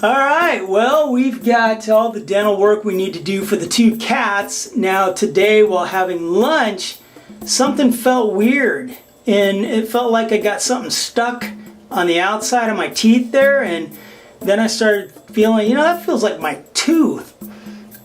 All right, well, we've got all the dental work we need to do for the two cats. Now, today while having lunch, something felt weird. And it felt like I got something stuck on the outside of my teeth there. And then I started feeling, that feels like my tooth.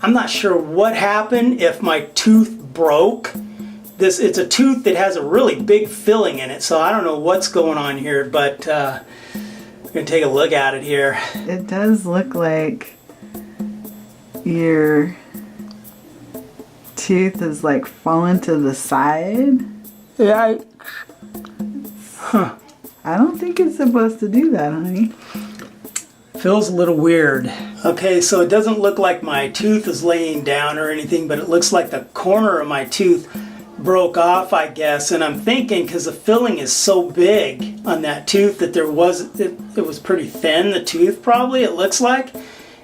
I'm not sure what happened, if my tooth broke. It's a tooth that has a really big filling in it, so I don't know what's going on here, but we're going to take a look at it here. It does look like your tooth is like falling to the side. Yeah. I don't think it's supposed to do that, honey. Feels a little weird. Okay, so it doesn't look like my tooth is laying down or anything, but it looks like the corner of my tooth broke off, I guess. And I'm thinking, because the filling is so big on that tooth, that it was pretty thin, the tooth probably, it looks like.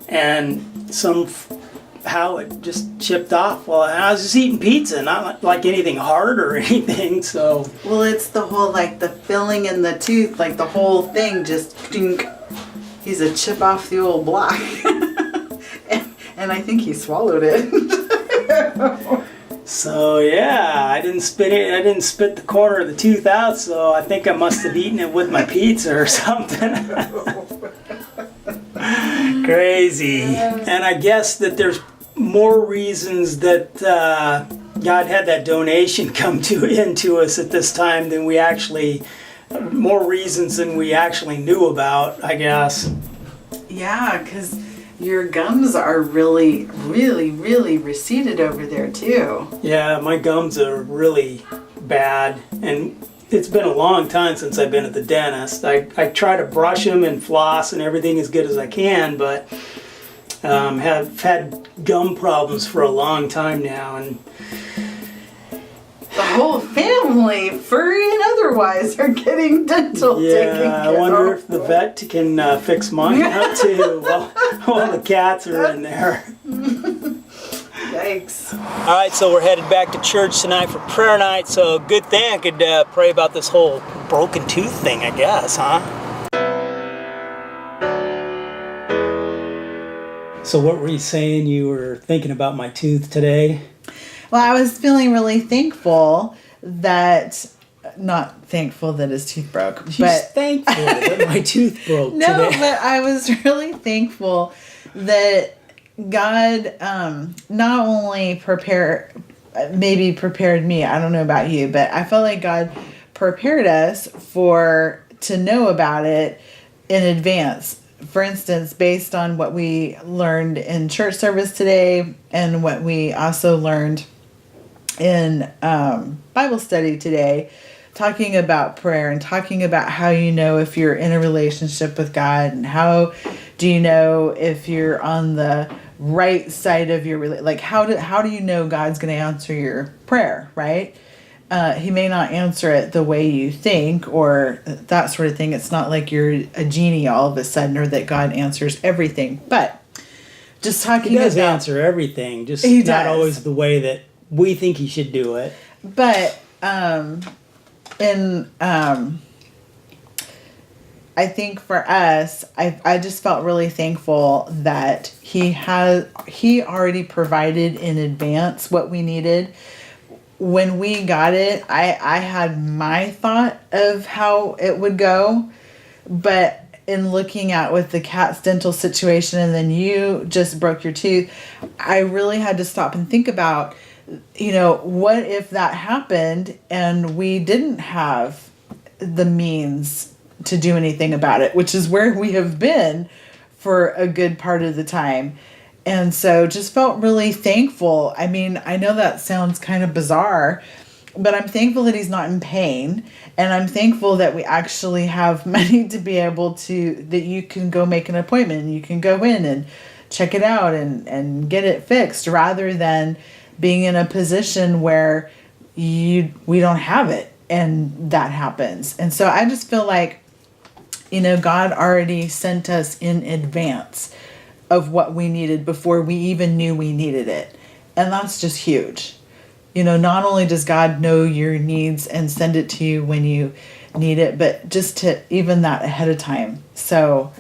And somehow it just chipped off. Well, I was just eating pizza, not like anything hard or anything, so. Well, it's the whole, like, the filling in the tooth, like the whole thing just, dink. He's a chip off the old block. and I think he swallowed it. So yeah, I didn't spit it. I didn't spit the corner of the tooth out, so I think I must have eaten it with my pizza or something. Crazy. And I guess that there's more reasons that God had that donation come into us at this time than we actually. More reasons than we actually knew about, I guess. Yeah, because your gums are really, really, really receded over there too. Yeah, my gums are really bad, and it's been a long time since I've been at the dentist. I try to brush them and floss and everything as good as I can, but have had gum problems for a long time now, and the whole family, furry and otherwise, are getting dental taken care of. I wonder if the vet can fix mine up too while the cats are in there. Yikes. All right, so we're headed back to church tonight for prayer night, so good thing I could pray about this whole broken tooth thing, I guess, huh? So what were you saying? You were thinking about my tooth today? Well, I was feeling really thankful that, not thankful that his tooth broke, She's thankful that my tooth broke no, today. but I was really thankful that God not only prepared me, I don't know about you, but I felt like God prepared us to know about it in advance. For instance, based on what we learned in church service today and what we also learned in Bible study today, talking about prayer and talking about how you know if you're in a relationship with God, and how do you know if you're on the right side of your how do you know God's going to answer your prayer, right? He may not answer it the way you think or that sort of thing. It's not like you're a genie all of a sudden, or that God answers everything. But just talking about... He does answer everything, just not always the way that we think he should do it. But I think for us, I just felt really thankful that he already provided in advance what we needed. When we got it, I had my thought of how it would go, but in looking at with the cat's dental situation, and then you just broke your tooth, I really had to stop and think about, what if that happened and we didn't have the means to do anything about it, which is where we have been for a good part of the time. And so just felt really thankful. I mean, I know that sounds kind of bizarre, but I'm thankful that he's not in pain. And I'm thankful that we actually have money to be able that you can go make an appointment. You can go in and check it out and get it fixed, rather than being in a position where we don't have it and that happens. And so I just feel like, God already sent us in advance of what we needed before we even knew we needed it. And that's just huge. Not only does God know your needs and send it to you when you need it, but just to even that ahead of time. So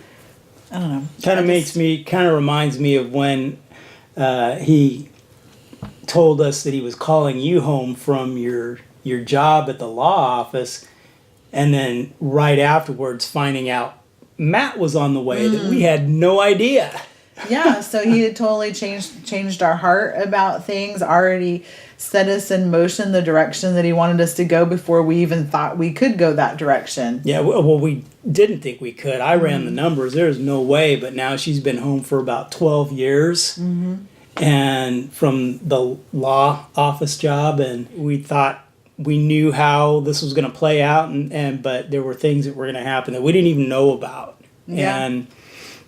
I don't know. Kind of reminds me of when he told us that he was calling you home from your job at the law office, and then right afterwards finding out Matt was on the way that we had no idea. Yeah, so he had totally changed our heart about things, already set us in motion the direction that he wanted us to go before we even thought we could go that direction. Yeah, well, we didn't think we could. I ran the numbers. There's no way, but now she's been home for about 12 years. And from the law office job, and we thought we knew how this was going to play out, but there were things that were going to happen that we didn't even know about. Yeah. And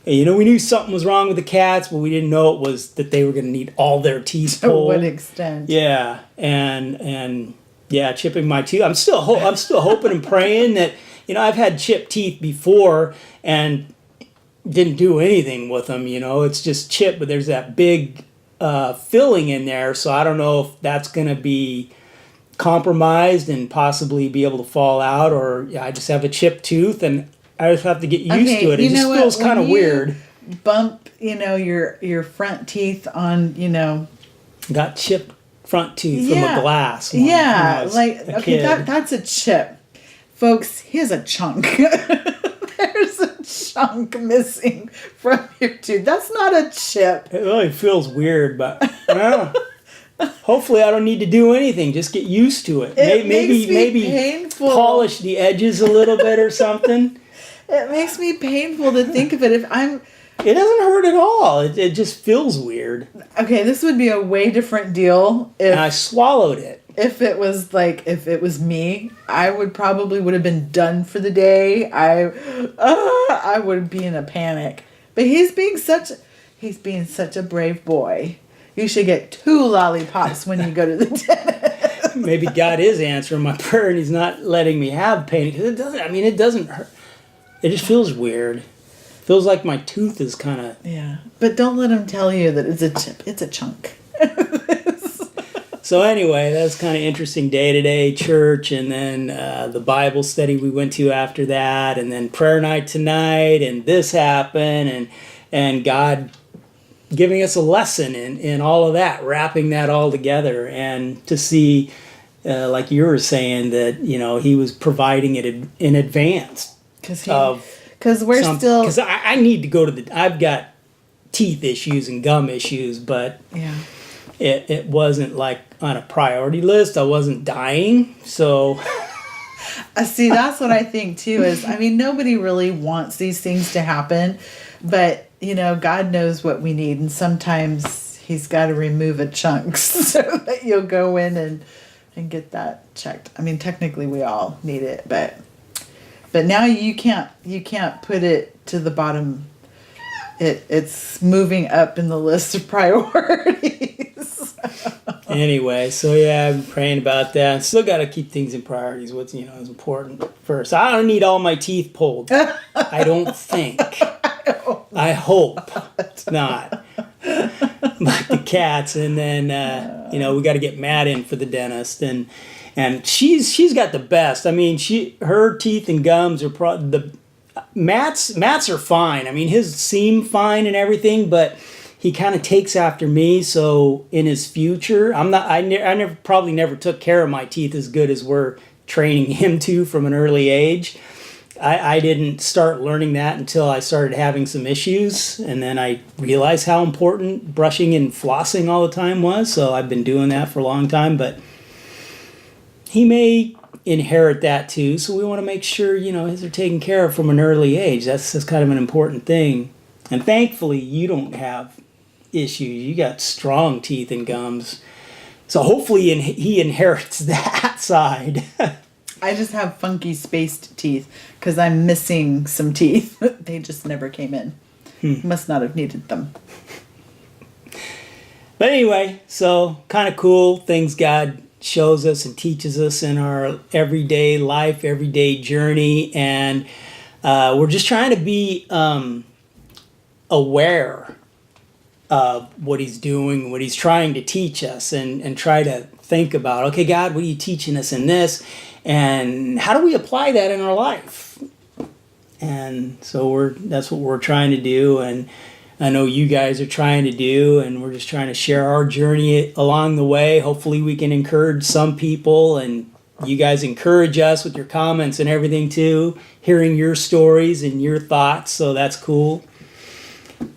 we knew something was wrong with the cats, but we didn't know it was that they were going to need all their teeth pulled. To what extent? Yeah, and chipping my teeth. I'm still hoping and praying that I've had chipped teeth before and didn't do anything with them. It's just chipped, but there's that big filling in there, so I don't know if that's going to be compromised and possibly be able to fall out, or I just have a chipped tooth and I just have to get used to it. It just feels kind of weird. Bump, your front teeth on, Got chipped front teeth from a glass. Yeah, that's a chip. Folks, here's a chunk. There's a chunk missing from your tooth. That's not a chip. It really feels weird, but hopefully I don't need to do anything. Just get used to it. Maybe painful. Polish the edges a little bit or something. It makes me painful to think of it. It doesn't hurt at all. It just feels weird. Okay, this would be a way different deal and I swallowed it. If it was me, I would have been done for the day. I would be in a panic. But he's being such a brave boy. You should get 2 lollipops when you go to the dentist. Maybe God is answering my prayer and he's not letting me have pain, because it doesn't hurt. It just feels weird. Feels like my tooth is kind of... Yeah. But don't let him tell you that it's a chip. It's a chunk. So anyway, that was kind of interesting day today, church, and then the Bible study we went to after that, and then prayer night tonight, and this happened, and God giving us a lesson in all of that, wrapping that all together, and to see, like you were saying, that he was providing it in advance. Because we're still... Because I need to go to I've got teeth issues and gum issues, but yeah, it wasn't like on a priority list. I wasn't dying, so... See, that's what I think too, is, nobody really wants these things to happen, but, God knows what we need, and sometimes he's got to remove a chunk so that you'll go in and get that checked. Technically we all need it, but now you can't put it to the bottom. It's moving up in the list of priorities. Anyway, so yeah, I've been praying about that. Still got to keep things in priorities. What's is important first. I don't need all my teeth pulled. I don't think. I hope not. Like the cats, and then we got to get Matt in for the dentist, and she's got the best. Her teeth and gums are Matt's are fine. His seem fine and everything, but he kind of takes after me. So in his future, I probably never took care of my teeth as good as we're training him to from an early age. I didn't start learning that until I started having some issues, and then I realized how important brushing and flossing all the time was. So I've been doing that for a long time, but he may inherit that too. So we want to make sure, his are taken care of from an early age. That's kind of an important thing. And thankfully, you don't have issues. You got strong teeth and gums. So hopefully he inherits that side. I just have funky spaced teeth because I'm missing some teeth. They just never came in. Must not have needed them. But anyway, so kind of cool things God shows us and teaches us in our everyday life, everyday journey. And we're just trying to be aware of what he's doing, what he's trying to teach us, and try to think about, okay, God, what are you teaching us in this? And how do we apply that in our life? And so that's what we're trying to do, and I know you guys are trying to do, and we're just trying to share our journey along the way. Hopefully we can encourage some people, and you guys encourage us with your comments and everything too, hearing your stories and your thoughts, so that's cool.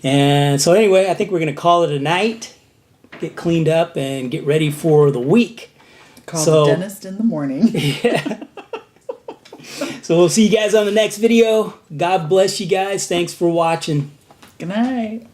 And so anyway, I think we're going to call it a night, get cleaned up, and get ready for the week. Call the dentist in the morning. Yeah. So we'll see you guys on the next video. God bless you guys. Thanks for watching. Good night.